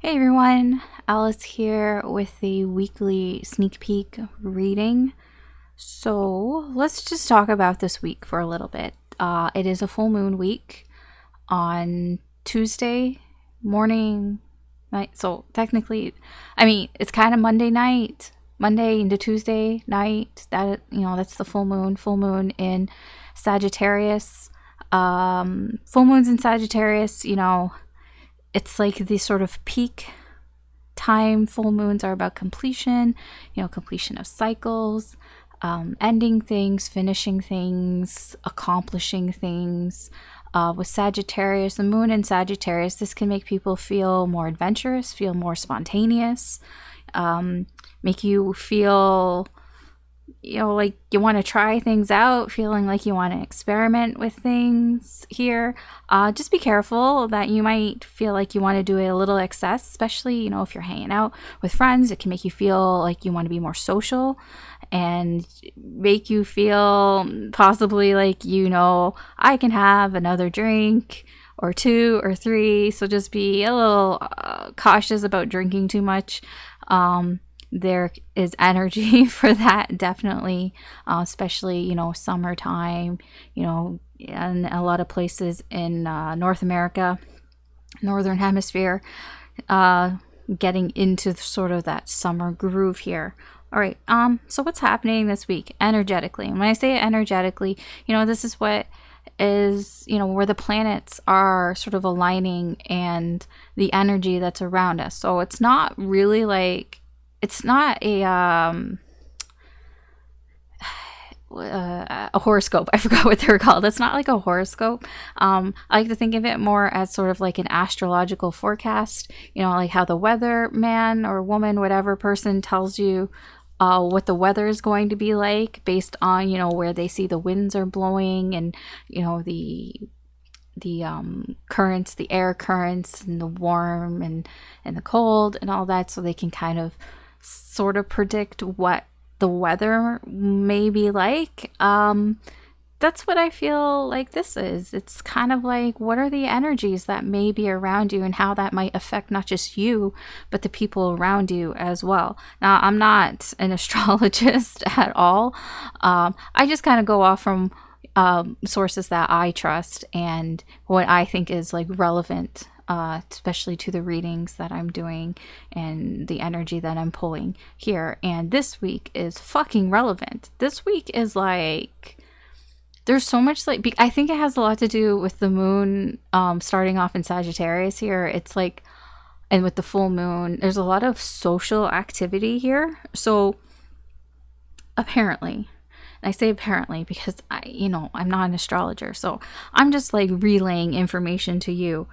Hey everyone, Alice here with the weekly sneak peek reading. So let's just talk about this week for a little bit. It is a full moon week on Tuesday morning, night. So technically, it's kind of Monday night, Monday into Tuesday night. That's the full moon. Full moon in Sagittarius. Full moons in Sagittarius. It's like the sort of peak time. Full moons are about completion, completion of cycles, ending things, finishing things, accomplishing things. With Sagittarius, the moon in Sagittarius, this can make people feel more adventurous, feel more spontaneous, make you feel like you want to try things out, feeling like you want to experiment with things here. Just be careful that you might feel like you want to do it a little excess, especially, if you're hanging out with friends. It can make you feel like you want to be more social and make you feel possibly like, I can have another drink or two or three. So just be a little cautious about drinking too much. There is energy for that, definitely, especially, summertime, and a lot of places in North America, Northern Hemisphere, getting into sort of that summer groove here. All right, so what's happening this week energetically? And when I say energetically, this is what is, where the planets are sort of aligning and the energy that's around us. So it's not really like, it's not a horoscope. I forgot what they're called. It's not like a horoscope. I like to think of it more as sort of like an astrological forecast, like how the weather man or woman, whatever person tells you what the weather is going to be like based on, where they see the winds are blowing and, the currents, the air currents, and the warm and the cold and all that, so they can kind of sort of predict what the weather may be like. That's what I feel like this is. It's kind of like, what are the energies that may be around you and how that might affect not just you, but the people around you as well. Now, I'm not an astrologist at all. I just kind of go off from sources that I trust and what I think is like relevant, especially to the readings that I'm doing and the energy that I'm pulling here. And this week is fucking relevant. This week is like, there's so much like, I think it has a lot to do with the moon starting off in Sagittarius here. It's like, and with the full moon, there's a lot of social activity here. So apparently, and I say apparently because I'm not an astrologer, so I'm just like relaying information to you.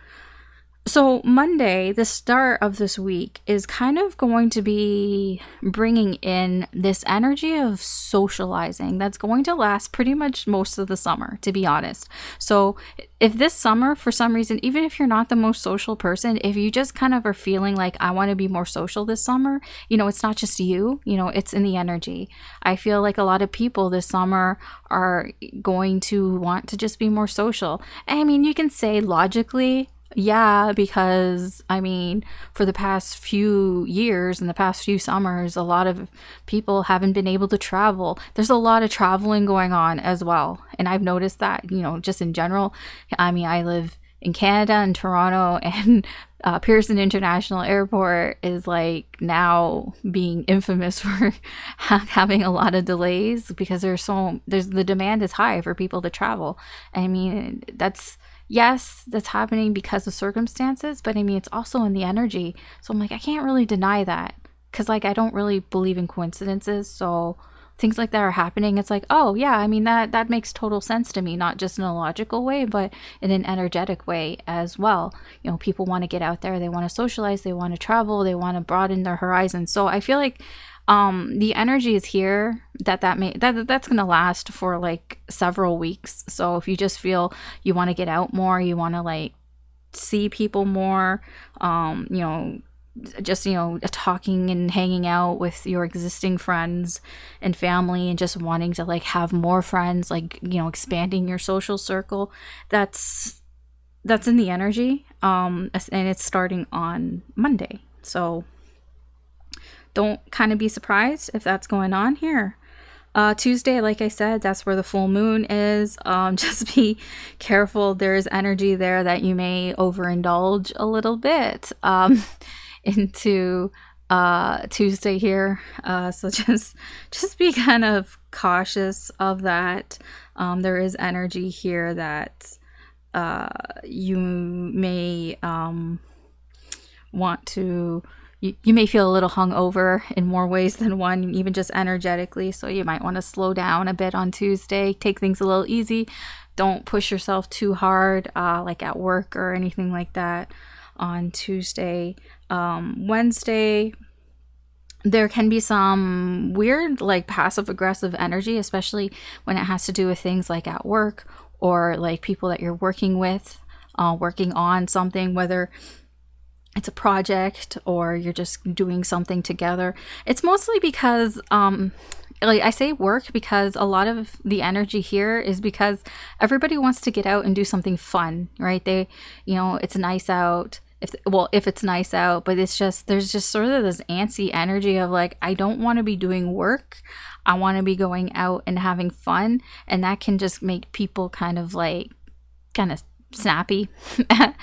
So Monday, the start of this week, is kind of going to be bringing in this energy of socializing that's going to last pretty much most of the summer, to be honest. So if this summer, for some reason, even if you're not the most social person, if you just kind of are feeling like, I want to be more social this summer, it's not just you, it's in the energy. I feel like a lot of people this summer are going to want to just be more social. I mean, you can say logically, yeah, because for the past few years and the past few summers, a lot of people haven't been able to travel. There's a lot of traveling going on as well. And I've noticed that, just in general. I live in Canada, in Toronto, and Pearson International Airport is like now being infamous for having a lot of delays because the demand is high for people to travel. Yes, that's happening because of circumstances, but it's also in the energy. So I'm like, I can't really deny that because I don't really believe in coincidences. So things like that are happening. It's like, oh yeah, that makes total sense to me, not just in a logical way, but in an energetic way as well. People want to get out there, they want to socialize, they want to travel, they want to broaden their horizons. So I feel like the energy is here that's going to last for like several weeks. So if you just feel you want to get out more, you want to like see people more, just talking and hanging out with your existing friends and family and just wanting to like have more friends, like expanding your social circle, that's that's in the energy, and it's starting on Monday. So don't kind of be surprised if that's going on here. Tuesday, like I said, that's where the full moon is. Just be careful. There is energy there that you may overindulge a little bit into Tuesday here. So just be kind of cautious of that. There is energy here that you may want to. You may feel a little hungover in more ways than one, even just energetically. So you might want to slow down a bit on Tuesday. Take things a little easy. Don't push yourself too hard, like at work or anything like that on Tuesday. Wednesday, there can be some weird, like passive aggressive energy, especially when it has to do with things like at work or like people that you're working with, working on something, whether it's a project or you're just doing something together. It's mostly because like I say work because a lot of the energy here is because everybody wants to get out and do something fun, right? It's nice out. If it's nice out, but there's just sort of this antsy energy of like, I don't want to be doing work. I want to be going out and having fun, and that can just make people kind of snappy at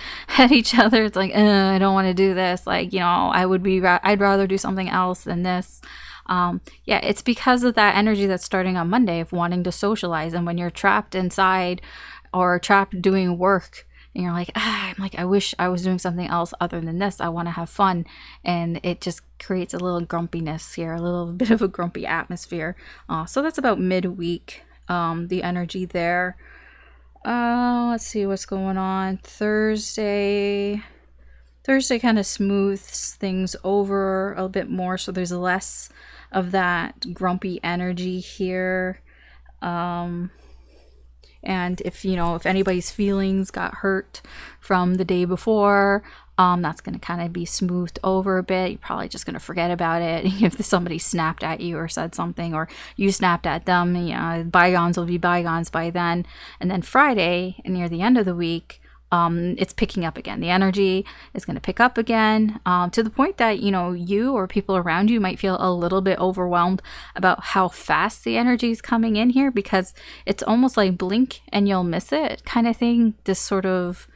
each other. It's like, I don't want to do this. Like, I'd rather do something else than this. It's because of that energy that's starting on Monday of wanting to socialize. And when you're trapped inside or trapped doing work and you're like, I wish I was doing something else other than this. I want to have fun. And it just creates a little grumpiness here, a little bit of a grumpy atmosphere. So that's about midweek, the energy there. Let's see what's going on. Thursday kind of smooths things over a bit more, so there's less of that grumpy energy here. And if anybody's feelings got hurt from the day before, that's going to kind of be smoothed over a bit. You're probably just going to forget about it. If somebody snapped at you or said something, or you snapped at them, bygones will be bygones by then. And then Friday, near the end of the week, it's picking up again. The energy is going to pick up again, to the point that, you or people around you might feel a little bit overwhelmed about how fast the energy is coming in here, because it's almost like blink and you'll miss it kind of thing. This sort of,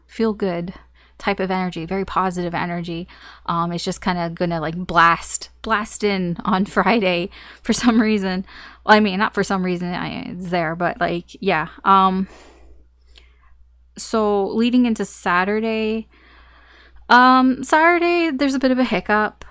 feel good type of energy, very positive energy. It's just kind of gonna like blast in on Friday for some reason. Well, I mean, not for some reason, it's there, but like, yeah. So leading into Saturday, there's a bit of a hiccup.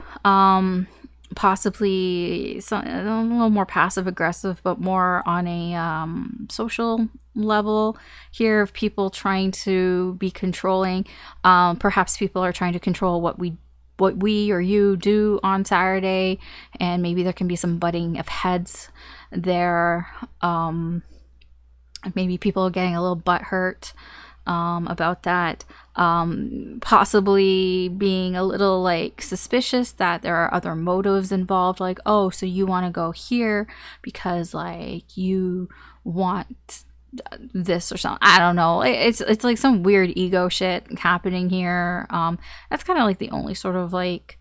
Possibly a little more passive aggressive, but more on a social level here of people trying to be controlling. Perhaps people are trying to control what we or you do on Saturday, and maybe there can be some butting of heads there. Maybe people are getting a little butthurt about that. Possibly being a little like suspicious that there are other motives involved, like, oh, so you want to go here because like you want this or something. I don't know. It's like some weird ego shit happening here. That's kind of like the only sort of like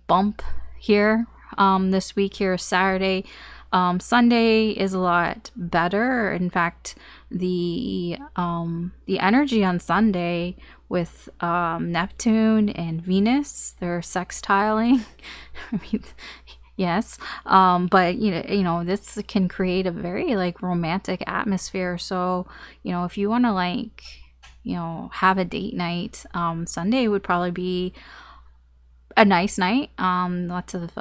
bump here this week here, Saturday. Sunday is a lot better. In fact, the energy on Sunday with Neptune and Venus, they're sextiling. I mean, yes, but this can create a very like romantic atmosphere. So if you want to like have a date night, Sunday would probably be a nice night. Lots of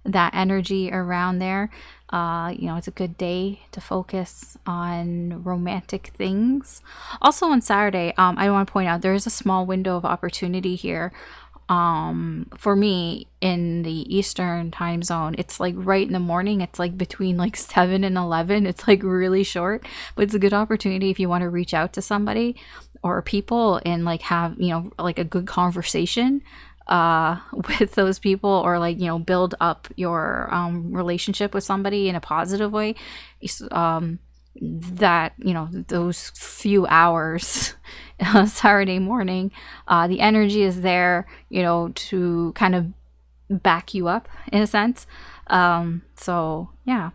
that energy around there. It's a good day to focus on romantic things. Also on Saturday, I want to point out there is a small window of opportunity here. For me in the Eastern time zone, it's like right in the morning. It's like between like 7 and 11. It's like really short, but it's a good opportunity if you want to reach out to somebody or people and like have, like a good conversation with those people, or like build up your relationship with somebody in a positive way. that, those few hours Saturday morning, the energy is there, to kind of back you up in a sense. So yeah,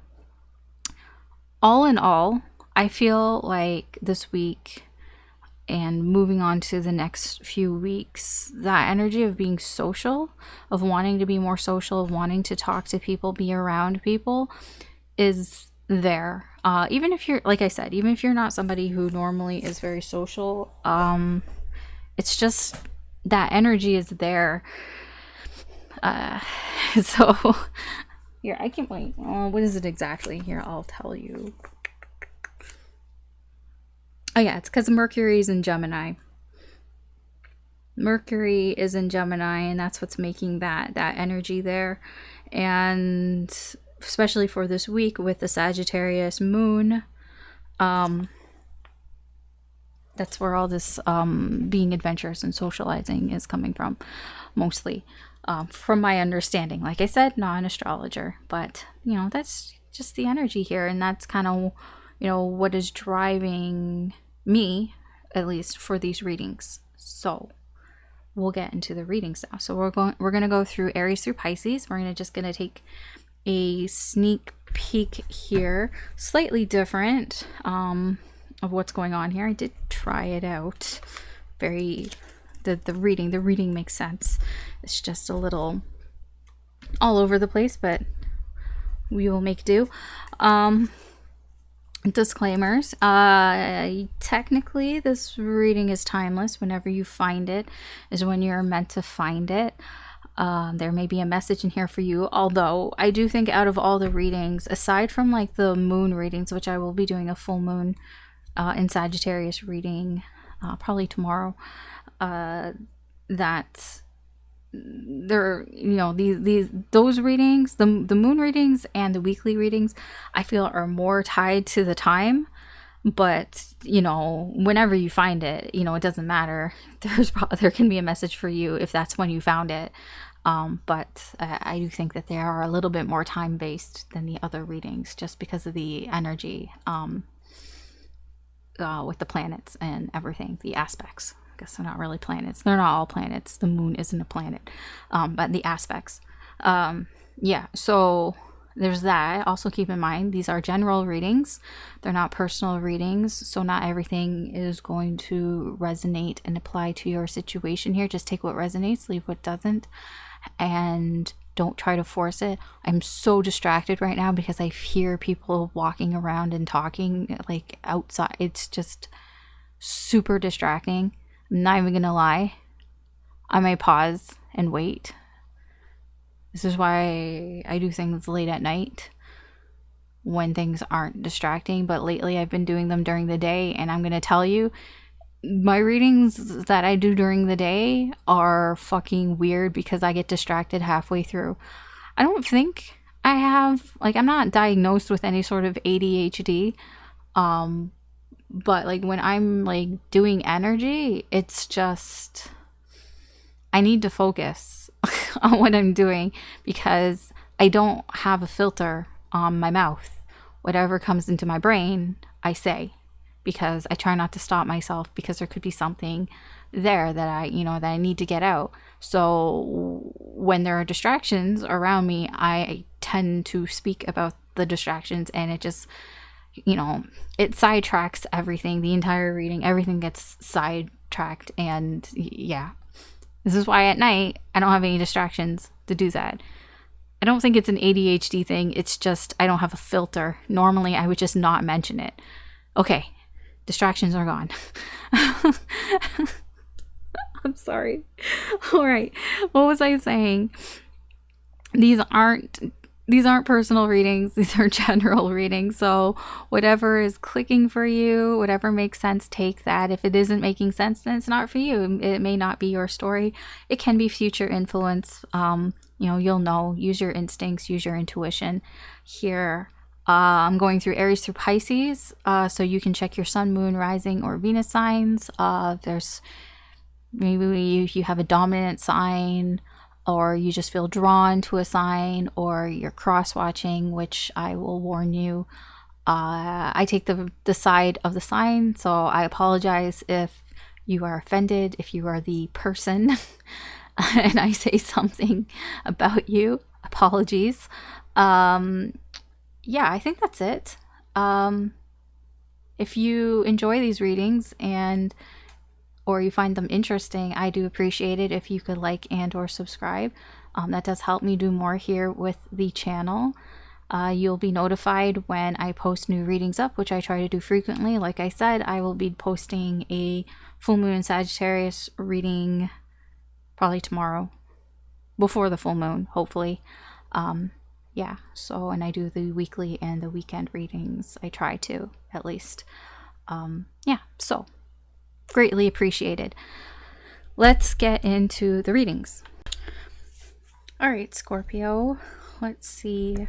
all in all, I feel like this week and moving on to the next few weeks, that energy of being social, of wanting to be more social, of wanting to talk to people, be around people, is there. Even if you're, like I said, even if you're not somebody who normally is very social, it's just that energy is there. So here, I can't wait. What is it exactly? Here, I'll tell you. Oh yeah, it's because Mercury is in Gemini. Mercury is in Gemini, and that's what's making that energy there. And especially for this week with the Sagittarius moon, that's where all this being adventurous and socializing is coming from, mostly. From my understanding, like I said, not an astrologer, but that's just the energy here, and that's kind of what is driving me, at least for these readings. So we'll get into the readings now. So we're going to go through Aries through Pisces. We're just going to take a sneak peek here, slightly different of what's going on here. I did try it out. The reading makes sense. It's just a little all over the place, but we will make do. Disclaimers. Technically, this reading is timeless. Whenever you find it is when you're meant to find it. There may be a message in here for you, although I do think out of all the readings, aside from like the moon readings, which I will be doing a full moon in Sagittarius reading probably tomorrow, that there, those readings, the moon readings and the weekly readings, I feel are more tied to the time. But whenever you find it, it doesn't matter. There can be a message for you if that's when you found it. But I do think that they are a little bit more time based than the other readings, just because of the energy with the planets and everything, the aspects. I guess they're not really planets. They're not all planets. The moon isn't a planet, but the aspects. Yeah, so there's that. Also keep in mind, these are general readings. They're not personal readings, so not everything is going to resonate and apply to your situation here. Just take what resonates, leave what doesn't, and don't try to force it. I'm so distracted right now because I hear people walking around and talking like outside. It's just super distracting. I'm not even gonna lie. I may pause and wait. This is why I do things late at night when things aren't distracting, but lately I've been doing them during the day, and I'm gonna tell you, my readings that I do during the day are fucking weird because I get distracted halfway through. I don't think I have, I'm not diagnosed with any sort of ADHD, but when I'm doing energy, it's just, I need to focus on what I'm doing because I don't have a filter on my mouth. Whatever comes into my brain, I say, because I try not to stop myself because there could be something there that I need to get out. So when there are distractions around me, I tend to speak about the distractions, and it just, it sidetracks everything. The entire reading, everything gets sidetracked, and yeah. This is why at night, I don't have any distractions to do that. I don't think it's an ADHD thing. It's just I don't have a filter. Normally, I would just not mention it. Okay, distractions are gone. I'm sorry. All right, what was I saying? These aren't personal readings. These are general readings. So whatever is clicking for you, whatever makes sense, take that. If it isn't making sense, then it's not for you. It may not be your story. It can be future influence. You'll know. Use your instincts. Use your intuition. Here, I'm going through Aries through Pisces. So you can check your sun, moon, rising, or Venus signs. There's maybe if you have a dominant sign, or you just feel drawn to a sign, or you're cross-watching, which I will warn you, I take the side of the sign, so I apologize if you are offended, if you are the person and I say something about you. Apologies. Yeah, I think that's it. If you enjoy these readings or you find them interesting, I do appreciate it if you could like and or subscribe. That does help me do more here with the channel. You'll be notified when I post new readings up, which I try to do frequently. Like I said, I will be posting a full moon in Sagittarius reading probably tomorrow, before the full moon, hopefully. Yeah, so, and I do the weekly and the weekend readings. I try to, at least. Yeah, so greatly appreciated. Let's get into the readings. All right, Scorpio, let's see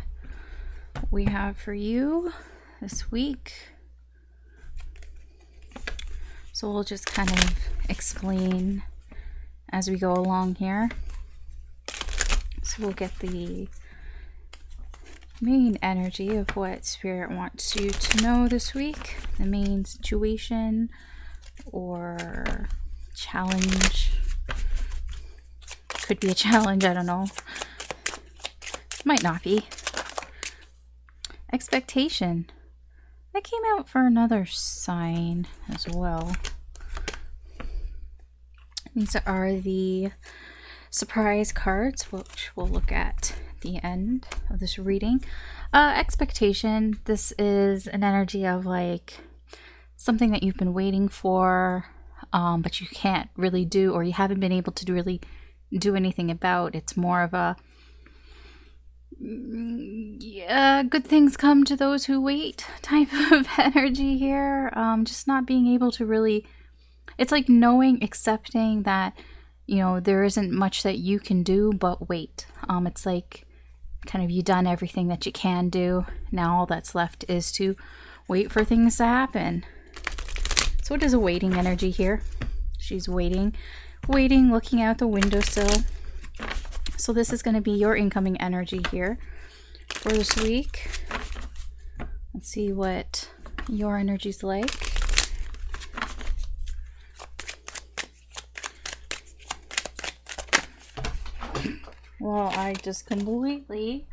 what we have for you this week. So we'll just kind of explain as we go along here. So we'll get the main energy of what Spirit wants you to know this week, the main situation or challenge. Could be a challenge, I don't know. Might not be. Expectation. That came out for another sign as well. These are the surprise cards, which we'll look at the end of this reading. Expectation. This is an energy of like something that you've been waiting for, but you can't really do, or you haven't been able to really do anything about. It's more of a good things come to those who wait type of energy here. Just not being able to really, it's like knowing, accepting that, you know, there isn't much that you can do but wait. It's like kind of, you done everything that you can do. Now all that's left is to wait for things to happen. So it is a waiting energy here. She's waiting, looking out the windowsill. So this is going to be your incoming energy here for this week. Let's see what your energy's like. Well, I just completely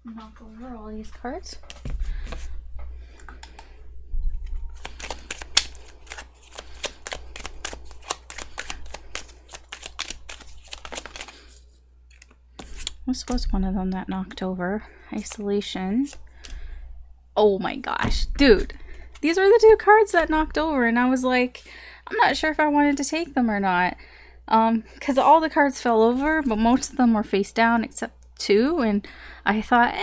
knock over all these cards. This was one of them that knocked over. Isolation. Oh my gosh, dude. These were the two cards that knocked over, and I was like, I'm not sure if I wanted to take them or not. Because all the cards fell over, but most of them were face down except two, and I thought,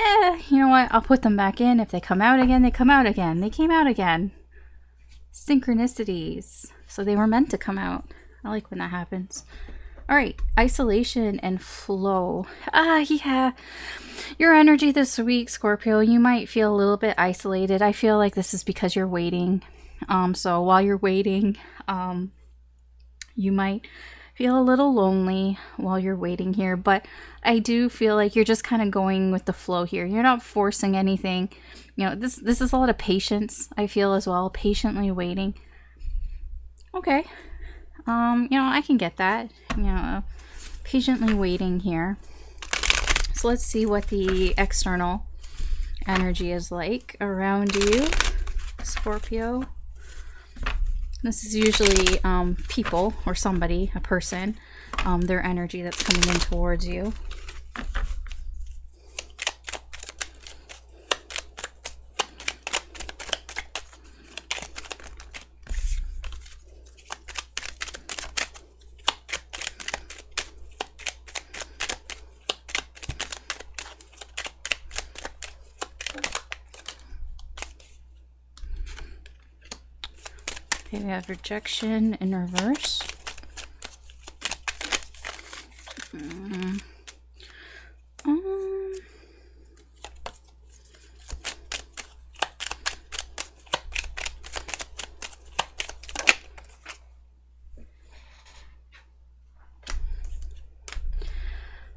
you know what, I'll put them back in. If they come out again, they come out again. They came out again. Synchronicities. So they were meant to come out. I like when that happens. All right, isolation and flow. Yeah. Your energy this week, Scorpio, you might feel a little bit isolated. I feel like this is because you're waiting. So while you're waiting, you might feel a little lonely while you're waiting here, but I do feel like you're just kind of going with the flow here. You're not forcing anything. You know, this is a lot of patience, I feel, as well. Patiently waiting. Okay. You know, I can get that. You know, patiently waiting here. So let's see what the external energy is like around you, Scorpio. This is usually people or somebody, a person, their energy that's coming in towards you. Okay, we have rejection in reverse.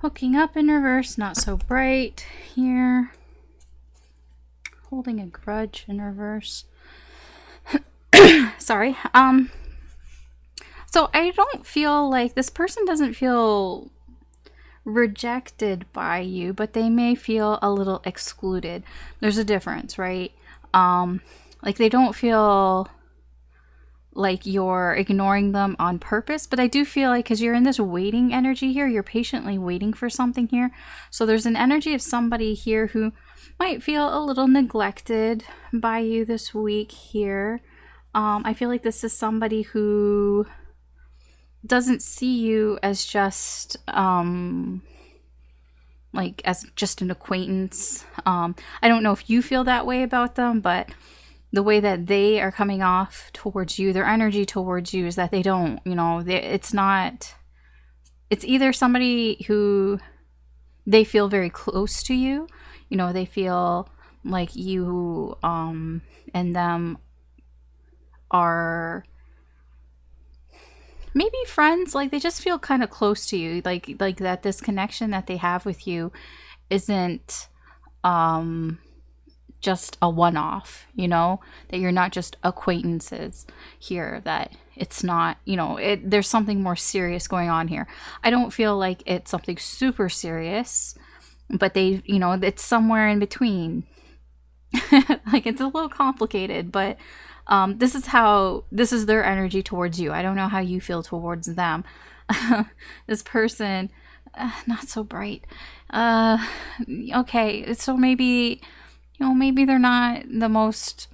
Hooking up in reverse, not so bright here. Holding a grudge in reverse. Sorry. So I don't feel like this person doesn't feel rejected by you, but they may feel a little excluded. There's a difference, right? Like they don't feel like you're ignoring them on purpose, but I do feel like because you're in this waiting energy here, you're patiently waiting for something here. So there's an energy of somebody here who might feel a little neglected by you this week here. I feel like this is somebody who doesn't see you as just like as just an acquaintance. I don't know if you feel that way about them, but the way that they are coming off towards you, their energy towards you, is that they don't, it's either somebody who they feel very close to you, they feel like you and them are maybe friends, like they just feel kind of close to you, like that this connection that they have with you isn't just a one-off, that you're not just acquaintances here, that it's not, there's something more serious going on here. I don't feel like it's something super serious, but they, it's somewhere in between. Like it's a little complicated, but this is their energy towards you. I don't know how you feel towards them. This person, not so bright. Okay, so maybe they're not the most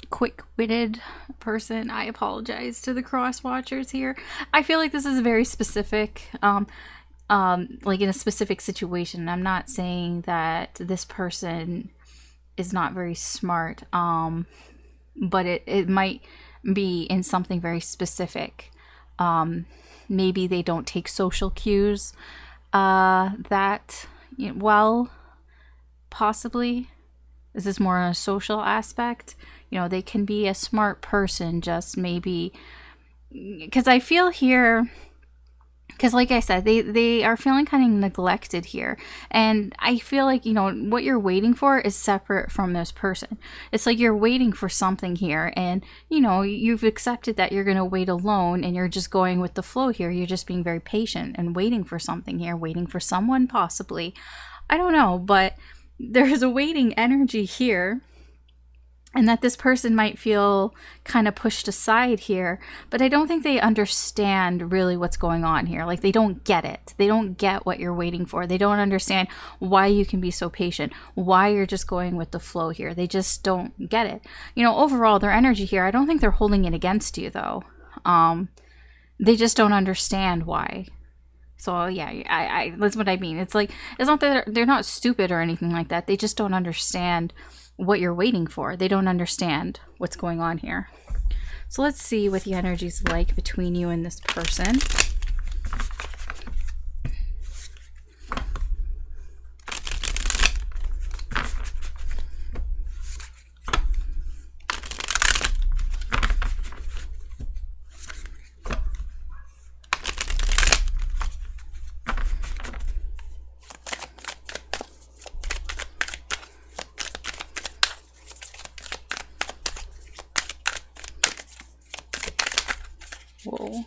quick-witted person. I apologize to the cross watchers here. I feel like this is very specific, like in a specific situation. I'm not saying that this person is not very smart, but it might be in something very specific. Maybe they don't take social cues that well, possibly. This is more a social aspect. They can be a smart person, just maybe because I feel here, because like I said, they are feeling kind of neglected here, and I feel like what you're waiting for is separate from this person. It's like you're waiting for something here, and you've accepted that you're going to wait alone, and you're just going with the flow here. You're just being very patient and waiting for something here, waiting for someone possibly. I don't know, but there's a waiting energy here, and that this person might feel kind of pushed aside here, but I don't think they understand really what's going on here. Like they don't get it. They don't get what you're waiting for. They don't understand why you can be so patient, why you're just going with the flow here. They just don't get it. Overall, their energy here, I don't think they're holding it against you though. They just don't understand why. So yeah, I that's what I mean. It's like, it's not that they're not stupid or anything like that. They just don't understand what you're waiting for. They don't understand what's going on here. So let's see what the energy's like between you and this person. Whoa.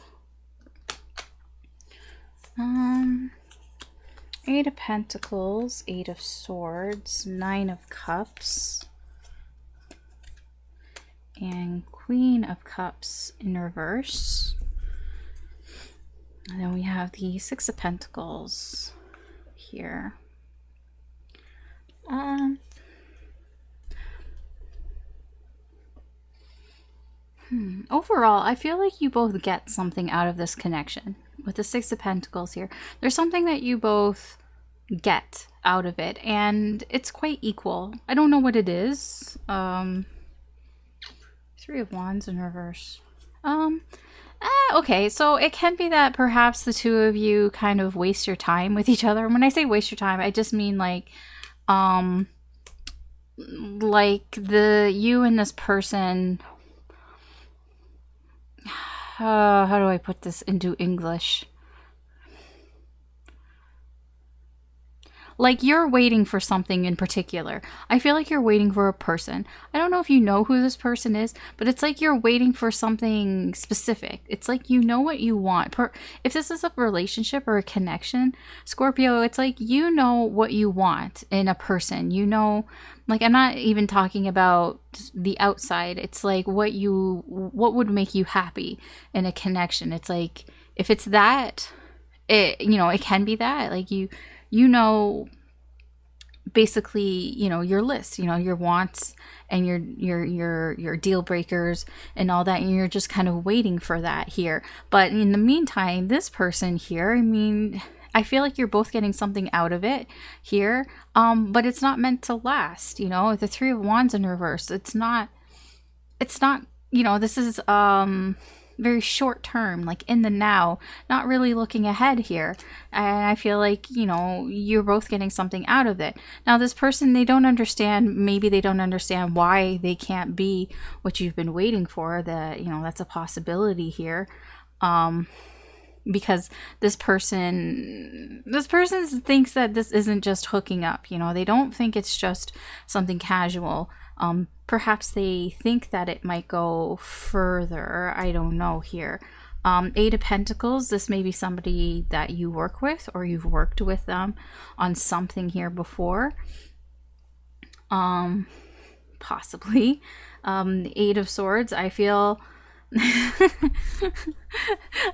8 of Pentacles, 8 of Swords, 9 of Cups, and Queen of Cups in reverse. And then we have the 6 of Pentacles here. Overall, I feel like you both get something out of this connection. With the 6 of Pentacles here, there's something that you both get out of it, and it's quite equal. I don't know what it is. 3 of Wands in reverse. Okay, so it can be that perhaps the two of you kind of waste your time with each other. And when I say waste your time, I just mean like you and this person, how do I put this into English? Like you're waiting for something in particular. I feel like you're waiting for a person. I don't know if you know who this person is, but it's like you're waiting for something specific. It's like you know what you want. If this is a relationship or a connection, Scorpio, it's like you know what you want in a person. You know, like I'm not even talking about the outside. It's like what would make you happy in a connection. It's like if it's that, it can be that. Like you know, basically, your list, your wants and your deal breakers and all that, and you're just kind of waiting for that here. But in the meantime, this person here, I mean, I feel like you're both getting something out of it here, but it's not meant to last. The Three of Wands in reverse, it's not, this is very short term, like in the now, not really looking ahead here. And I feel like, you're both getting something out of it. Now, this person, maybe they don't understand why they can't be what you've been waiting for. That's a possibility here. Because this person thinks that this isn't just hooking up. They don't think it's just something casual. Perhaps they think that it might go further. I don't know here. Eight of Pentacles, this may be somebody that you work with or you've worked with them on something here before. Possibly. The Eight of Swords, I feel...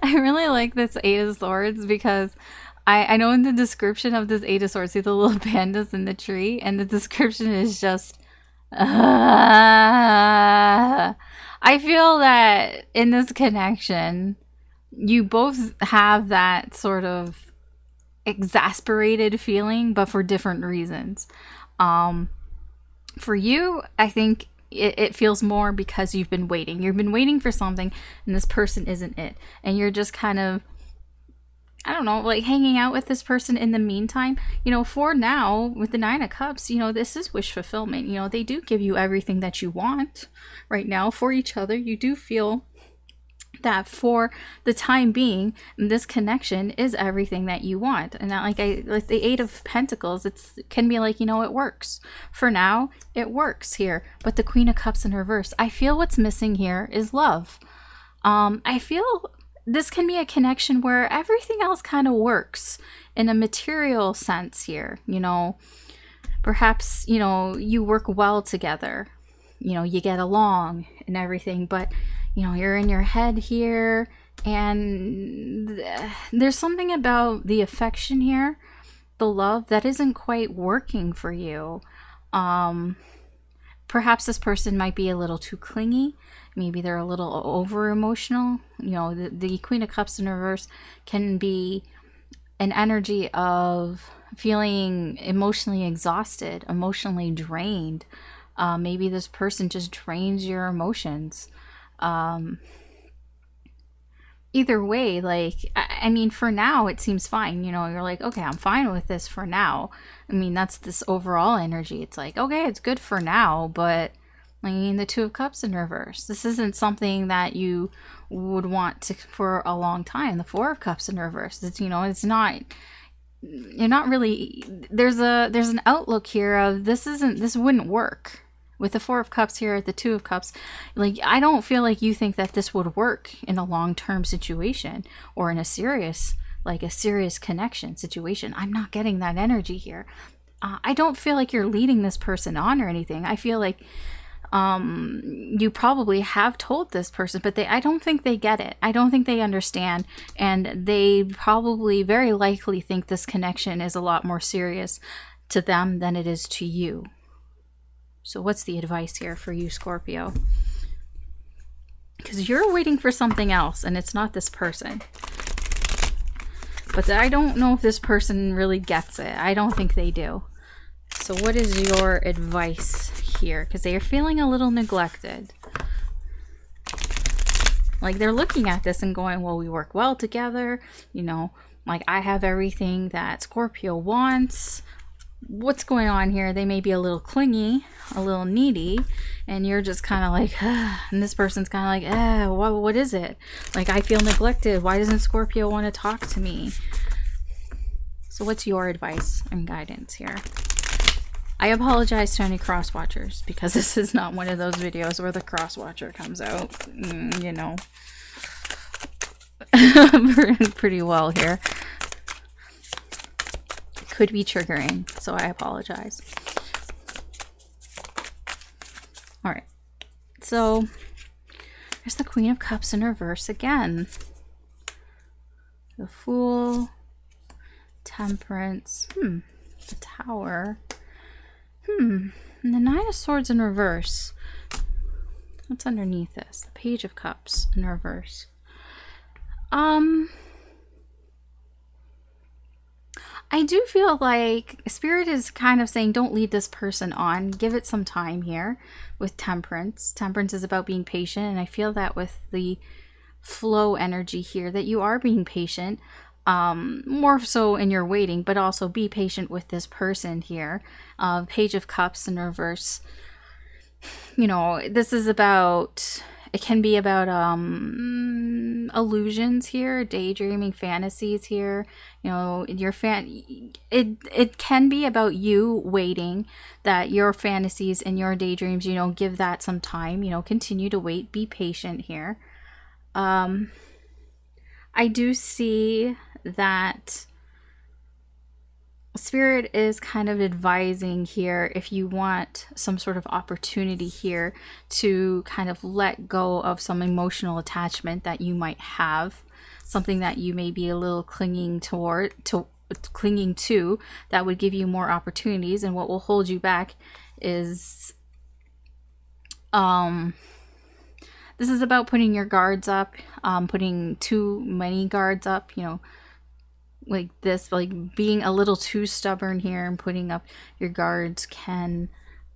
I really like this Eight of Swords because I know in the description of this Eight of Swords, see the little pandas in the tree, and the description is just... I feel that in this connection, you both have that sort of exasperated feeling, but for different reasons. For you, I think it feels more because you've been waiting. You've been waiting for something, and this person isn't it. And you're just kind of, I don't know, like hanging out with this person in the meantime. For now, with the Nine of Cups, this is wish fulfillment. They do give you everything that you want right now for each other. You do feel that for the time being, this connection is everything that you want. And not like the Eight of Pentacles, it can be like, it works. For now, it works here. But the Queen of Cups in reverse, I feel what's missing here is love. I feel this can be a connection where everything else kind of works in a material sense here. Perhaps, you work well together, you get along and everything, but you're in your head here, and there's something about the affection here, the love, that isn't quite working for you. Perhaps this person might be a little too clingy. Maybe they're a little over emotional. The Queen of Cups in reverse can be an energy of feeling emotionally exhausted, emotionally drained. Maybe this person just drains your emotions. Either way, like, I mean, for now, it seems fine. You're like, okay, I'm fine with this for now. I mean, that's this overall energy. It's like, okay, it's good for now, but I mean, the Two of Cups in reverse. This isn't something that you would want for a long time. The Four of Cups in reverse. It's, it's not, you're not really, there's an outlook here of this wouldn't work. With the Four of Cups here at the Two of Cups, like, I don't feel like you think that this would work in a long-term situation or in a serious connection situation. I'm not getting that energy here. I don't feel like you're leading this person on or anything. I feel like you probably have told this person, but I don't think they get it. I don't think they understand, and they probably very likely think this connection is a lot more serious to them than it is to you. So what's the advice here for you, Scorpio? Because you're waiting for something else, and it's not this person. But I don't know if this person really gets it. I don't think they do. So what is your advice here? Because they are feeling a little neglected. Like, they're looking at this and going, well, we work well together. Like, I have everything that Scorpio wants. What's going on here? They may be a little clingy, a little needy, and you're just kind of like, and this person's kind of like, what is it? Like, I feel neglected. Why doesn't Scorpio want to talk to me? So what's your advice and guidance here? I apologize to any cross watchers because this is not one of those videos where the cross watcher comes out, you know, pretty well here. Could be triggering, so I apologize. All right, so there's the Queen of Cups in reverse again. The Fool, Temperance, the Tower. And the Nine of Swords in reverse. What's underneath this? The Page of Cups in reverse. I do feel like Spirit is kind of saying don't lead this person on. Give it some time here with Temperance. Temperance is about being patient, and I feel that with the flow energy here that you are being patient. More so in your waiting, but also be patient with this person here. Page of Cups in reverse. You know, this is about, it can be about illusions here, daydreaming, fantasies here. You know, it can be about you waiting, that your fantasies and your daydreams, you know, give that some time, you know, continue to wait, be patient here. I do see that Spirit is kind of advising here, if you want some sort of opportunity here to kind of let go of some emotional attachment that you might have, something that you may be a little clinging to that would give you more opportunities, and what will hold you back is this is about putting your guards up, putting too many guards up, you know, like this, like being a little too stubborn here and putting up your guards can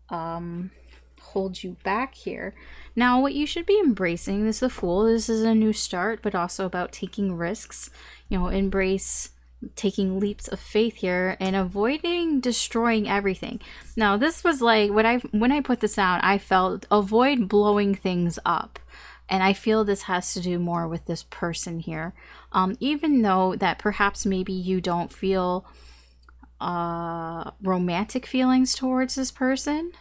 hold you back here. Now, what you should be embracing is the Fool. This is a new start, but also about taking risks. You know, embrace taking leaps of faith here and avoiding destroying everything. Now, this was like when I put this out, I felt avoid blowing things up. And I feel this has to do more with this person here. Even though that perhaps maybe you don't feel romantic feelings towards this person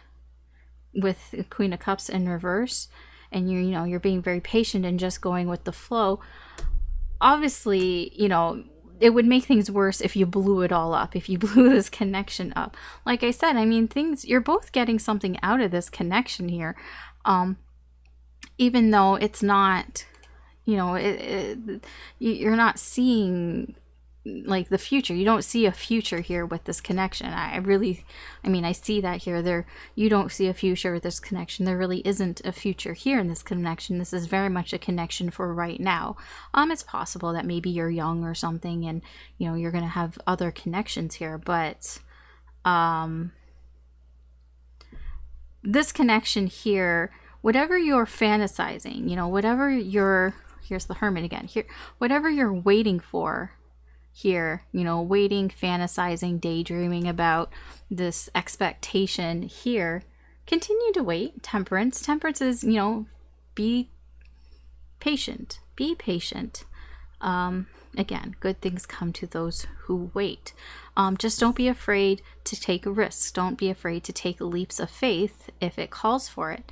with the Queen of Cups in reverse, and you're being very patient and just going with the flow. Obviously, you know, it would make things worse if you blew it all up, if you blew this connection up. Like I said, I mean, you're both getting something out of this connection here. Even though it's not, you know, you're not seeing like the future. You don't see a future here with this connection. I see that here. You don't see a future with this connection. There really isn't a future here in this connection. This is very much a connection for right now. It's possible that maybe you're young or something, and you know you're gonna have other connections here, but this connection here, whatever you're fantasizing, you know, here's the Hermit again here, whatever you're waiting for here, you know, waiting, fantasizing, daydreaming about this expectation here, continue to wait. Temperance is, you know, be patient. Again, good things come to those who wait. Just don't be afraid to take risks. Don't be afraid to take leaps of faith if it calls for it.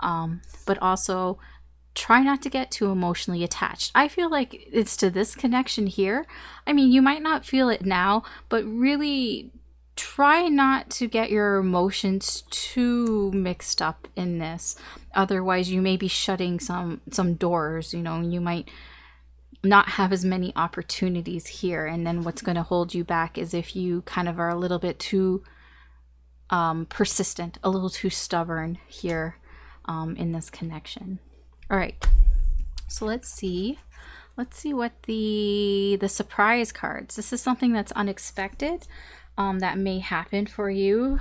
But also try not to get too emotionally attached. I feel like it's to this connection here. I mean, you might not feel it now, but really try not to get your emotions too mixed up in this. Otherwise, you may be shutting some doors, you know, and you might not have as many opportunities here. And then what's going to hold you back is if you kind of are a little bit too persistent, a little too stubborn here in this connection. All right, so let's see what the surprise cards. This is something that's unexpected, that may happen for you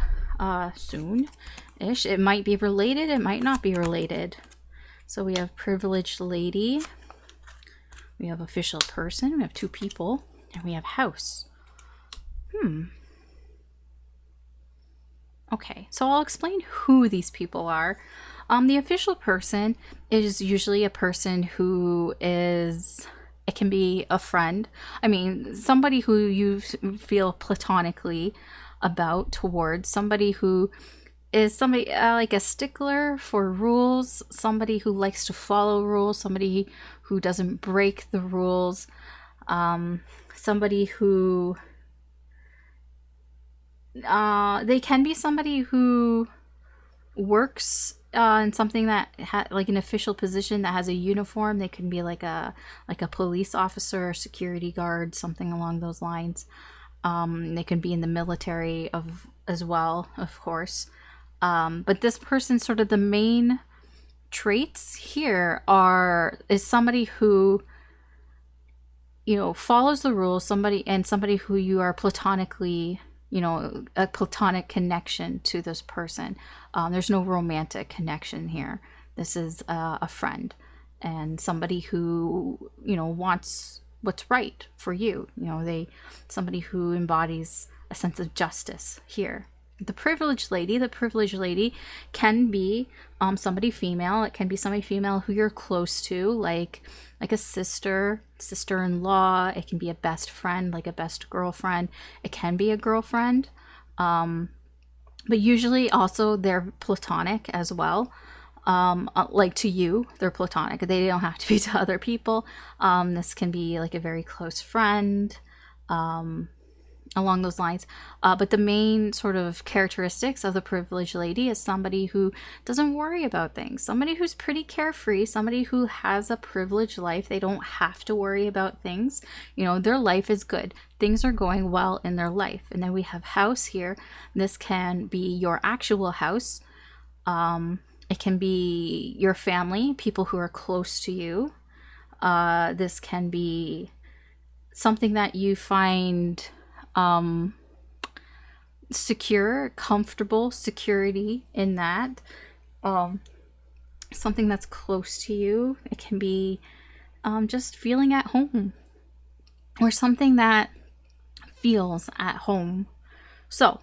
soon-ish. It might be related, it might not be related. So we have Privileged Lady, we have Official Person, we have two people, and we have House. Okay, so I'll explain who these people are. The Official Person is usually a person who is It can be a friend. I mean, somebody who you feel platonically about, towards, somebody who is somebody like a stickler for rules, somebody who likes to follow rules, somebody who doesn't break the rules, somebody who they can be somebody who works in something that like an official position that has a uniform. They can be like a police officer or security guard, something along those lines. They can be in the military as well, of course. But this person, sort of the main traits here is somebody who, you know, follows the rules, somebody who you are platonically, you know, a platonic connection to this person. There's no romantic connection here. This is a friend and somebody who, you know, wants what's right for you. You know, somebody who embodies a sense of justice here. The privileged lady can be somebody female. It can be somebody female who you're close to, like a sister-in-law. It can be a best friend, like a best girlfriend. It can be a girlfriend. But usually also they're platonic as well. Like to you, they're platonic. They don't have to be to other people. This can be like a very close friend. Along those lines. But the main sort of characteristics of the privileged lady is somebody who doesn't worry about things, somebody who's pretty carefree, somebody who has a privileged life. They don't have to worry about things. You know, their life is good. Things are going well in their life. And then we have house here. This can be your actual house. It can be your family, people who are close to you. This can be something that you find secure, comfortable, security in that. Something that's close to you. It can be just feeling at home, or something that feels at home. So,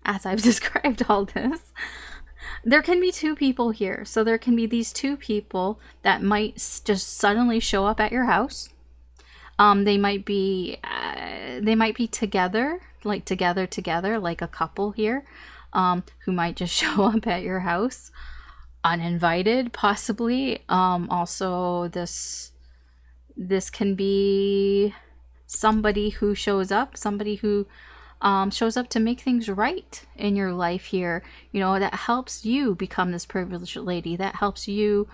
as I've described all this, there can be two people here. So there can be these two people that might just suddenly show up at your house. They might be together, like like a couple here, who might just show up at your house uninvited, possibly. Also, this can be somebody who shows up to make things right in your life here. You know, that helps you become this privileged lady. That helps you,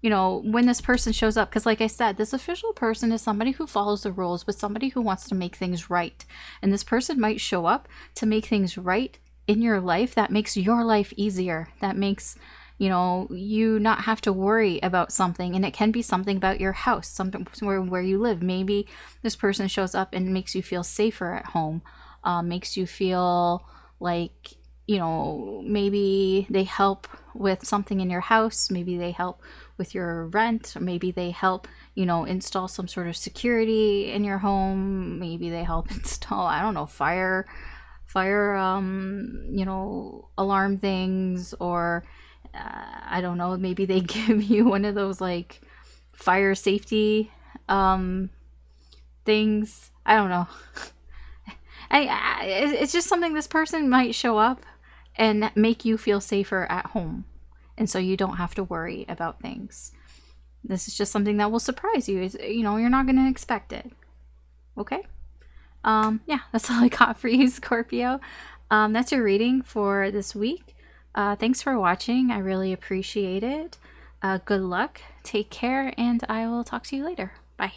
you know, when this person shows up, because like I said, this official person is somebody who follows the rules, but somebody who wants to make things right. And this person might show up to make things right in your life. That makes your life easier. That makes, you know, you not have to worry about something. And it can be something about your house, something where you live. Maybe this person shows up and makes you feel safer at home, makes you feel like, you know, maybe they help with something in your house. Maybe they help with your rent, or maybe they help, you know, install some sort of security in your home. Maybe they help install, I don't know, fire, you know, alarm things, or I don't know, maybe they give you one of those like fire safety things. I don't know. It's just something this person might show up and make you feel safer at home. And so you don't have to worry about things. This is just something that will surprise you. You know, you're not going to expect it. Okay? Yeah, that's all I got for you, Scorpio. That's your reading for this week. Thanks for watching. I really appreciate it. Good luck. Take care, and I will talk to you later. Bye.